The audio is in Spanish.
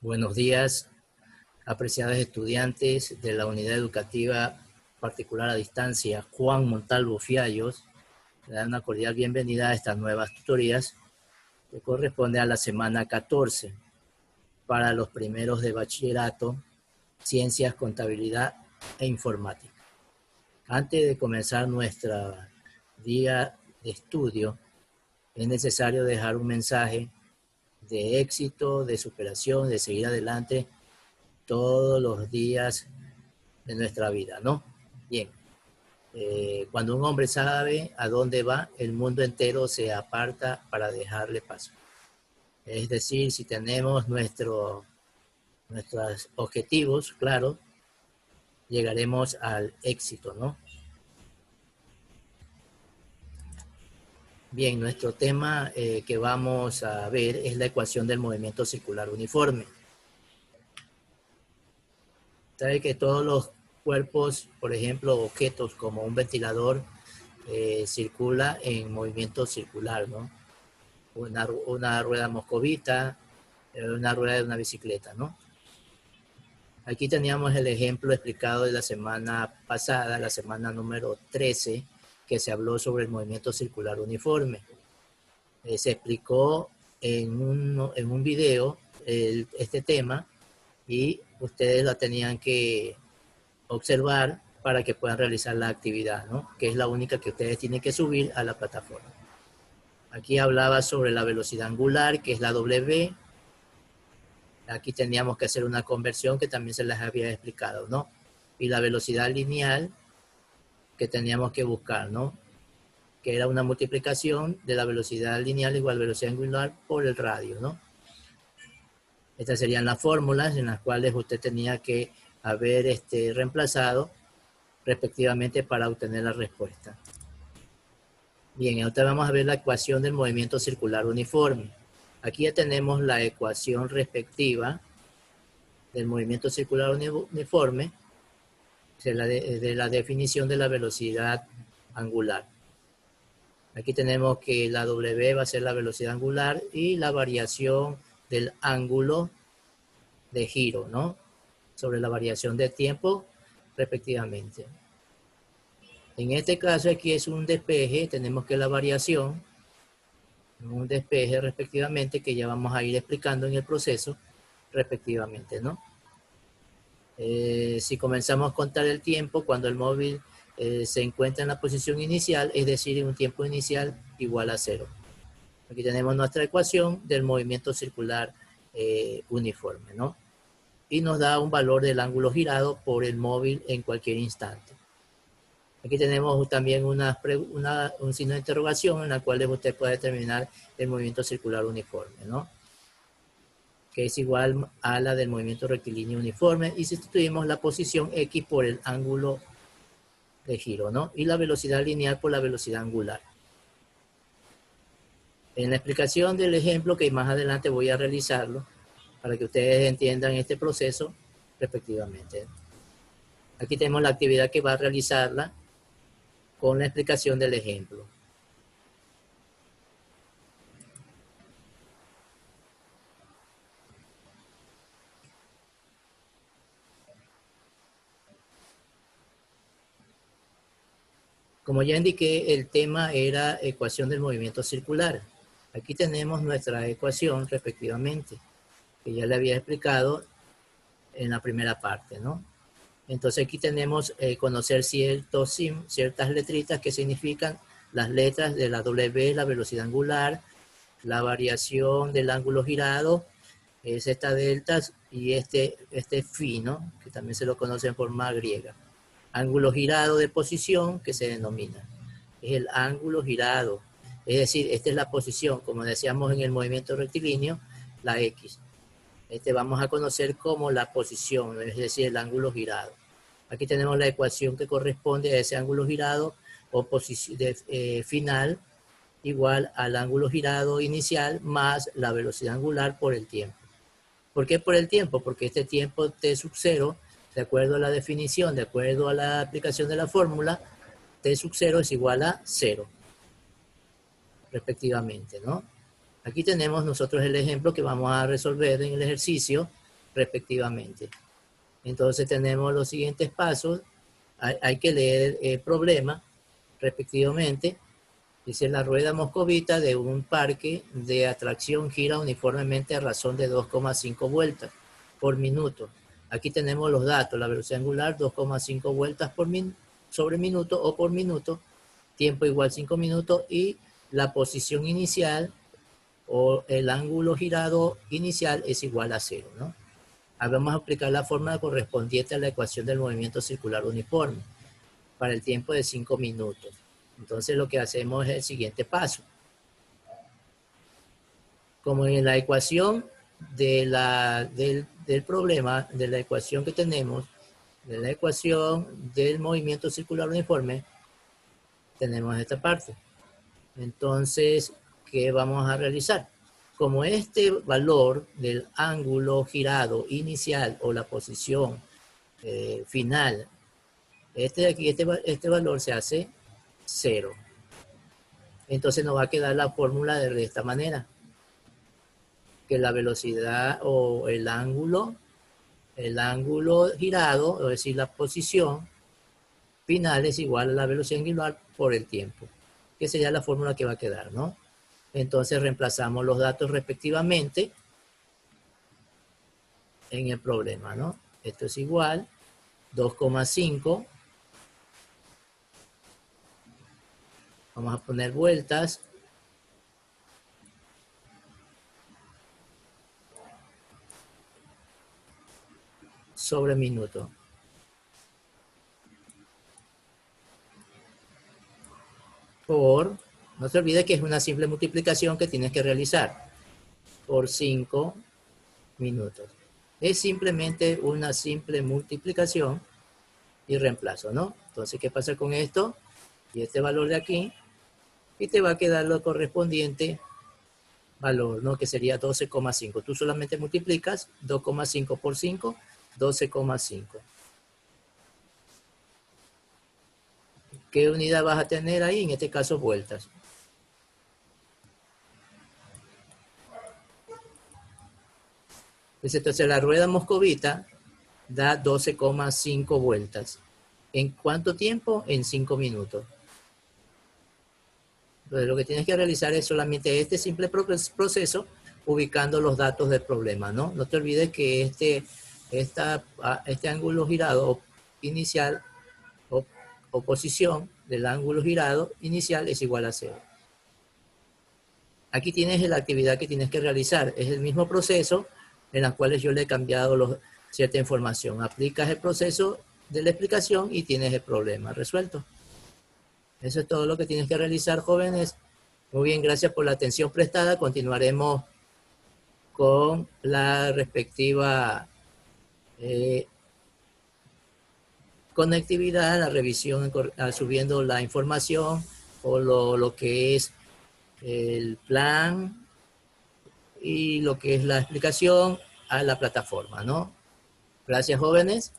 Buenos días, apreciados estudiantes de la Unidad Educativa Particular a Distancia Juan Montalvo Fiallos. Le dan una cordial bienvenida a estas nuevas tutorías que corresponde a la semana 14 para los primeros de bachillerato, ciencias, contabilidad e informática. Antes de comenzar nuestra día de estudio, es necesario dejar un mensaje de éxito, de superación, de seguir adelante todos los días de nuestra vida, ¿no? Bien, cuando un hombre sabe a dónde va, el mundo entero se aparta para dejarle paso. Es decir, si tenemos nuestros objetivos claros, llegaremos al éxito, ¿no? Bien, nuestro tema que vamos a ver es la ecuación del movimiento circular uniforme. Sabe que todos los cuerpos, por ejemplo, objetos como un ventilador, circula en movimiento circular, ¿no? Una rueda moscovita, una rueda de una bicicleta, ¿no? Aquí teníamos el ejemplo explicado de la semana pasada, la semana número 13, que se habló sobre el movimiento circular uniforme. Se explicó en un video este tema y ustedes lo tenían que observar para que puedan realizar la actividad, ¿no? Que es la única que ustedes tienen que subir a la plataforma. Aquí hablaba sobre la velocidad angular, que es la W. Aquí teníamos que hacer una conversión que también se les había explicado, ¿no? Y la velocidad lineal que teníamos que buscar, ¿no? Que era una multiplicación de la velocidad lineal igual a velocidad angular por el radio, ¿no? Estas serían las fórmulas en las cuales usted tenía que haber reemplazado respectivamente para obtener la respuesta. Bien, ahora vamos a ver la ecuación del movimiento circular uniforme. Aquí ya tenemos la ecuación respectiva del movimiento circular uniforme de la definición de la velocidad angular. Aquí tenemos que la W va a ser la velocidad angular y la variación del ángulo de giro, ¿no? Sobre la variación de tiempo respectivamente. En este caso aquí es un despeje, tenemos que la variación, un despeje respectivamente, que ya vamos a ir explicando en el proceso respectivamente, ¿no? Si comenzamos a contar el tiempo, cuando el móvil se encuentra en la posición inicial, es decir, en un tiempo inicial igual a 0. Aquí tenemos nuestra ecuación del movimiento circular uniforme, ¿no? Y nos da un valor del ángulo girado por el móvil en cualquier instante. Aquí tenemos también un signo de interrogación en la cual usted puede determinar el movimiento circular uniforme, ¿no? Que es igual a la del movimiento rectilíneo uniforme, y sustituimos la posición X por el ángulo de giro, ¿no? Y la velocidad lineal por la velocidad angular. En la explicación del ejemplo, que más adelante voy a realizarlo, para que ustedes entiendan este proceso respectivamente. Aquí tenemos la actividad que va a realizarla con la explicación del ejemplo. Como ya indiqué, el tema era ecuación del movimiento circular. Aquí tenemos nuestra ecuación respectivamente, que ya le había explicado en la primera parte, ¿no? Entonces aquí tenemos conocer ciertas letritas que significan las letras de la W, la velocidad angular, la variación del ángulo girado, es esta delta y este phi, ¿no? Que también se lo conoce en forma griega. Ángulo girado de posición que se denomina. Es el ángulo girado. Es decir, esta es la posición, como decíamos en el movimiento rectilíneo, la X. Vamos a conocer como la posición, es decir, el ángulo girado. Aquí tenemos la ecuación que corresponde a ese ángulo girado o posición final igual al ángulo girado inicial más la velocidad angular por el tiempo. ¿Por qué por el tiempo? Porque este tiempo t sub 0, de acuerdo a la definición, de acuerdo a la aplicación de la fórmula, t sub 0 es igual a 0, respectivamente, ¿no? Aquí tenemos nosotros el ejemplo que vamos a resolver en el ejercicio respectivamente. Entonces tenemos los siguientes pasos. Hay que leer el problema respectivamente. Dice: la rueda moscovita de un parque de atracción gira uniformemente a razón de 2,5 vueltas por minuto. Aquí tenemos los datos: la velocidad angular 2,5 vueltas sobre minuto o por minuto, tiempo igual 5 minutos, y la posición inicial o el ángulo girado inicial es igual a 0, ¿no? Ahora vamos a aplicar la fórmula correspondiente a la ecuación del movimiento circular uniforme para el tiempo de 5 minutos. Entonces lo que hacemos es el siguiente paso. Como en la ecuación del problema, de la ecuación que tenemos, de la ecuación del movimiento circular uniforme, tenemos esta parte. Entonces, ¿qué vamos a realizar? Como este valor del ángulo girado inicial o la posición final, este valor se hace 0. Entonces nos va a quedar la fórmula de esta manera: que la velocidad o el ángulo girado, es decir, la posición final, es igual a la velocidad angular por el tiempo, que sería la fórmula que va a quedar, ¿no? Entonces reemplazamos los datos respectivamente en el problema, ¿no? Esto es igual 2,5. Vamos a poner vueltas sobre minuto. Por, no se olvide que es una simple multiplicación que tienes que realizar, por 5 minutos. Es simplemente una simple multiplicación y reemplazo, ¿no? Entonces, ¿qué pasa con esto? Y este valor de aquí, y te va a quedar lo correspondiente valor, ¿no? Que sería 12,5. Tú solamente multiplicas 2,5 por 5, 12,5. ¿Qué unidad vas a tener ahí? En este caso, vueltas. Entonces, la rueda moscovita da 12,5 vueltas. ¿En cuánto tiempo? En 5 minutos. Entonces, lo que tienes que realizar es solamente este simple proceso, ubicando los datos del problema, ¿no? No te olvides que este ángulo girado inicial o posición del ángulo girado inicial es igual a 0. Aquí tienes la actividad que tienes que realizar. Es el mismo proceso en el cual yo le he cambiado cierta información. Aplicas el proceso de la explicación y tienes el problema resuelto. Eso es todo lo que tienes que realizar, jóvenes. Muy bien, gracias por la atención prestada. Continuaremos con la respectiva conectividad, la revisión, subiendo la información o lo que es el plan y lo que es la explicación a la plataforma, ¿no? Gracias, jóvenes.